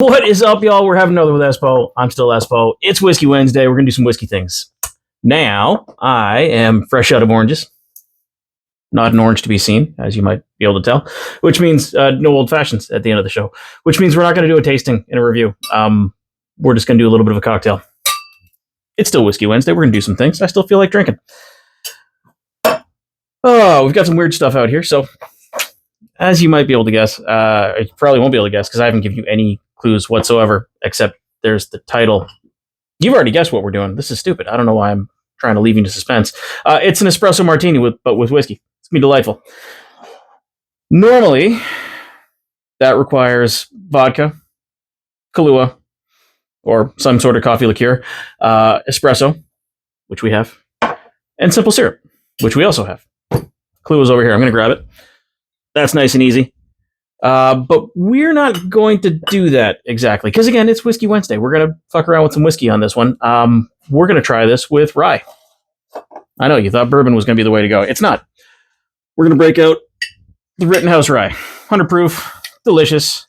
What is up, y'all? We're having another with Espo. I'm still Espo. It's Whiskey Wednesday. We're going to do some whiskey things. Now, I am fresh out of oranges. Not an orange to be seen, as you might be able to tell, which means no old fashions at the end of the show, which means we're not going to do a tasting and a review. We're just going to do a little bit of a cocktail. It's still Whiskey Wednesday. We're going to do some things. I still feel like drinking. Oh, we've got some weird stuff out here. So, as you might be able to guess, you probably won't be able to guess because I haven't given you any clues whatsoever, except there's the title. You've already guessed what we're doing. This is stupid. I don't know why I'm trying to leave you to suspense. It's an espresso martini, but with whiskey. It's going to be delightful. Normally, that requires vodka, Kahlua, or some sort of coffee liqueur, espresso, which we have, and simple syrup, which we also have. Kahlua over here. I'm going to grab it. That's nice and easy. But we're not going to do that exactly. Because again, it's Whiskey Wednesday. We're going to fuck around with some whiskey on this one. We're going to try this with rye. I know, you thought bourbon was going to be the way to go. It's not. We're going to break out the Rittenhouse Rye. 100 proof, delicious,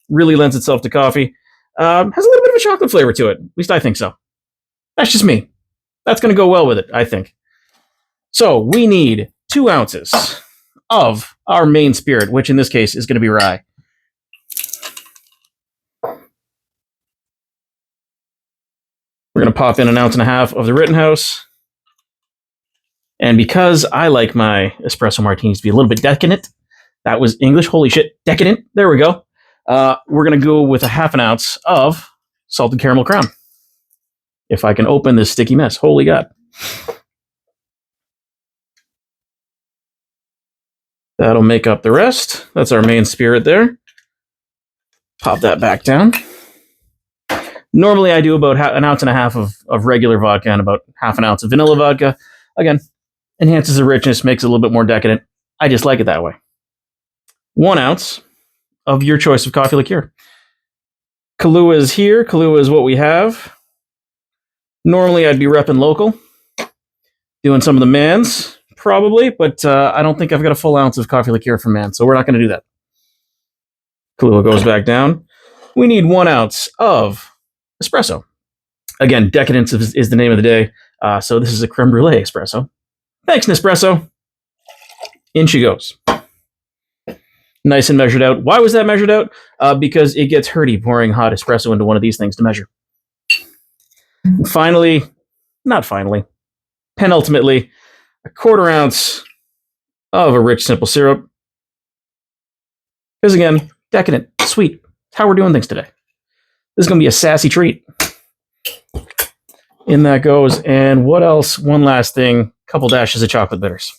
really lends itself to coffee. Has a little bit of a chocolate flavor to it. At least I think so. That's just me. That's going to go well with it, I think. So we need 2 ounces of our main spirit, which in this case is going to be rye. We're going to pop in 1.5 ounces of the Rittenhouse. And because I like my espresso martinis to be a little bit decadent, that was English, holy shit, decadent, there we go. We're going to go with 0.5 ounce of salted caramel crown. If I can open this sticky mess, holy God. That'll make up the rest. That's our main spirit there. Pop that back down. Normally I do about 1.5 ounces of regular vodka and about 0.5 ounce of vanilla vodka. Again, enhances the richness, makes it a little bit more decadent. I just like it that way. 1 ounce of your choice of coffee liqueur. Kahlua is here. Kahlua is what we have. Normally I'd be repping local, doing some of the Mans. Probably, but I don't think I've got a full ounce of coffee liqueur from Man, so we're not going to do that. Kahlua goes back down. We need 1 ounce of espresso. Again, decadence is the name of the day, so this is a creme brulee espresso. Thanks, Nespresso. In she goes. Nice and measured out. Why was that measured out? Because it gets hurty pouring hot espresso into one of these things to measure. And finally, penultimately, 1/4 ounce of a rich simple syrup. Because again, decadent, sweet. That's how we're doing things today. This is going to be a sassy treat. In that goes. And what else? One last thing. Couple dashes of chocolate bitters.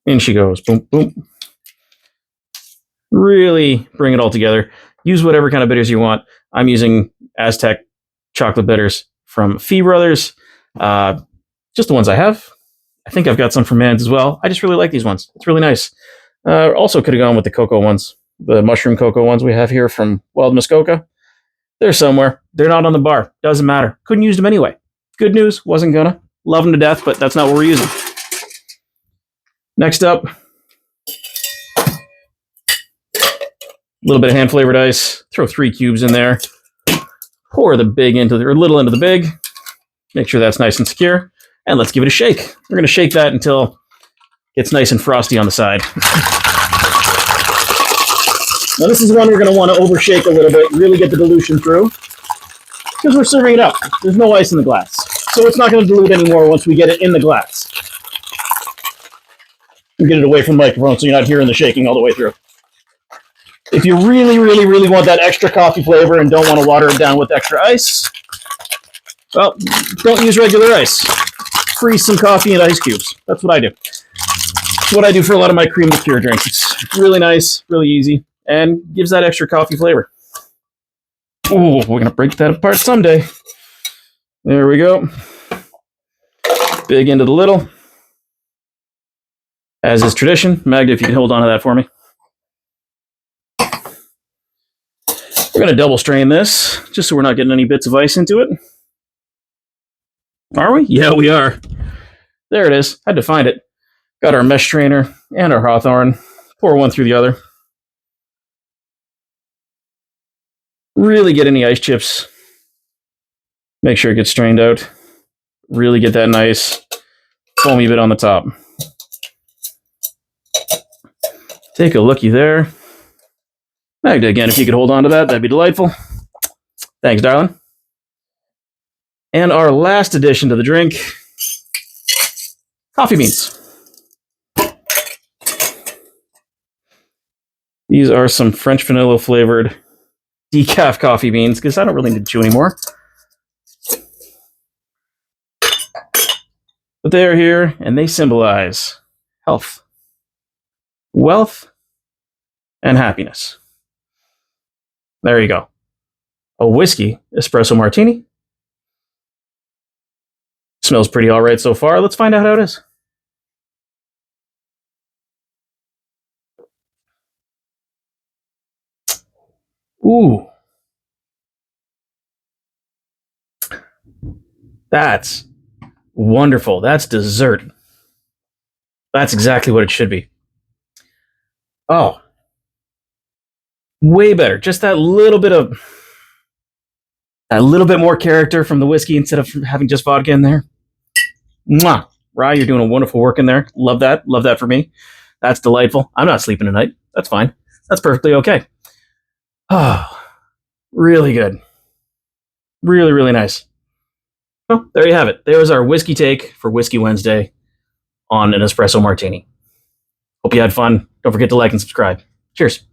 In she goes. Boom, boom. Really bring it all together. Use whatever kind of bitters you want. I'm using Aztec chocolate bitters from Fee Brothers. Just the ones I have. I think I've got some from Mans as well. I just really like these ones. It's really nice. Also could have gone with the cocoa ones. The mushroom cocoa ones we have here from Wild Muskoka. They're somewhere. They're not on the bar. Doesn't matter. Couldn't use them anyway. Good news. Wasn't gonna. Love them to death, but that's not what we're using. Next up, a little bit of hand-flavored ice. Throw 3 cubes in there. Pour the big into the, or little into the big. Make sure that's nice and secure. And let's give it a shake. We're going to shake that until it's nice and frosty on the side. Now this is one we're going to want to overshake a little bit, really get the dilution through. Because we're serving it up. There's no ice in the glass. So it's not going to dilute anymore once we get it in the glass. You get it away from the microphone so you're not hearing the shaking all the way through. If you really, really, really want that extra coffee flavor and don't want to water it down with extra ice, well, don't use regular ice. Freeze some coffee and ice cubes. That's what I do. It's what I do for a lot of my cream liqueur drinks. It's really nice, really easy, and gives that extra coffee flavor. Oh, we're going to break that apart someday. There we go. Big into the little. As is tradition. Magda, if you can hold on to that for me. We're going to double strain this, just so we're not getting any bits of ice into it. Are we? Yeah, we are. There it is. Had to find it. Got our mesh strainer and our Hawthorne. Pour one through the other. Really get any ice chips. Make sure it gets strained out. Really get that nice foamy bit on the top. Take a looky there. Magda, again, if you could hold on to that, that'd be delightful. Thanks, darling. And our last addition to the drink, coffee beans. These are some French vanilla flavored decaf coffee beans, because I don't really need to chew anymore. But they are here, and they symbolize health, wealth, and happiness. There you go. A whiskey espresso martini. Smells pretty all right so far. Let's find out how it is. Ooh. That's wonderful. That's dessert. That's exactly what it should be. Oh. Way better. Just that little bit more character from the whiskey instead of having just vodka in there. Mwah. Rye, you're doing a wonderful work in there. Love that. Love that for me. That's delightful. I'm not sleeping tonight. That's fine. That's perfectly okay. Oh, really good. Really, really nice. Well, there you have it. There's our whiskey take for Whiskey Wednesday on an espresso martini. Hope you had fun. Don't forget to like and subscribe. Cheers.